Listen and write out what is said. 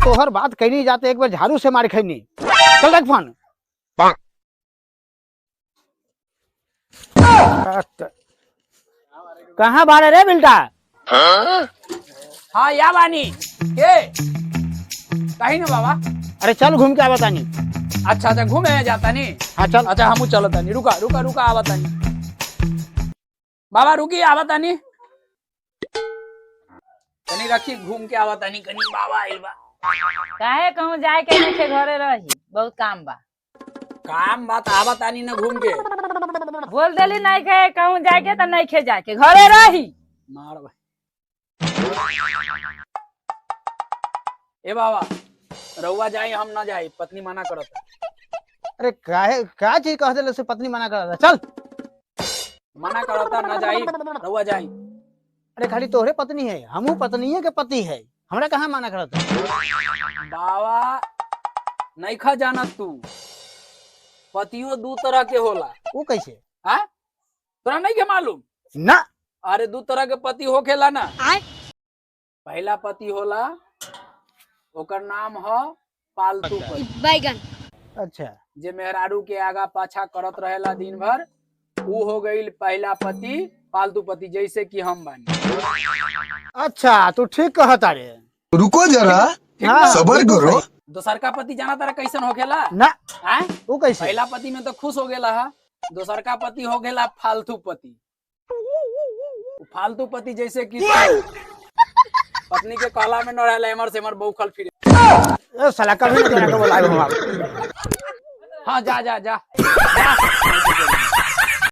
तोहर बात कहनी जाते एक बार झाड़ू से मार खैनी। चल रख फोन। कहाँ बारे रे बिल्टा? हाँ या बानी के कहीं ना बाबा। अरे चल घूम के आवा तानी। अच्छा अच्छा घूमे जाता नहीं। हाँ चल। अच्छा हमू चलो तानी। रुका रुका रुका आवा तानी बाबा रुकी आवा तानी कनी रखी घूम के आवा तानी कनी बाबा आइल बा। काहे कहूँ जाए के नखे घरे रही बहुत काम बा। काम बात आवा तानी ना घूम के बोल देली नहीं खे कहूँ जाए के तो नहीं खे जाए के घरे रही। मार भाई ए बाबा रउआ जाए हम ना जाए पत्नी मना करत। अरे काहे क्या चीज कह दे से पत्नी मना कर रहा? चल मना करता ना जाई रउआ जाई। अरे खाली तोहरे पत्नी है, हमू पत्नी है के पति है, हमरा कहाँ मना करता? बाबा नहीं खा जाना तू पतियों दू तरह के होला। वो कैसे? हाँ तोरा नहीं के मालूम? ना। अरे दू तरह के पति होखेला ना। पहला पति होला ओकर नाम ह पालतू पति बैगन। अच्छा जे मेहरारू के आगा पाछा करत रहेला दिन भर ऊ हो गईल पहला पति पालतू पति जैसे कि हम बानी। अच्छा तू ठीक कहता रे। रुको जरा हाँ, सबर करो। दोसर का पति जाना तारा कैसन होखेला? ना। आय वो कैसे? पहला पति में तो खुश हो गेला है। दोसर का पति हो गेला फालतू पति। फालतू पति जैसे कि पत्नी के कहला में न रहला एमर से एमर बौखल फिरे। साला कभी नहीं बोला। हाँ जा जा जा, जा।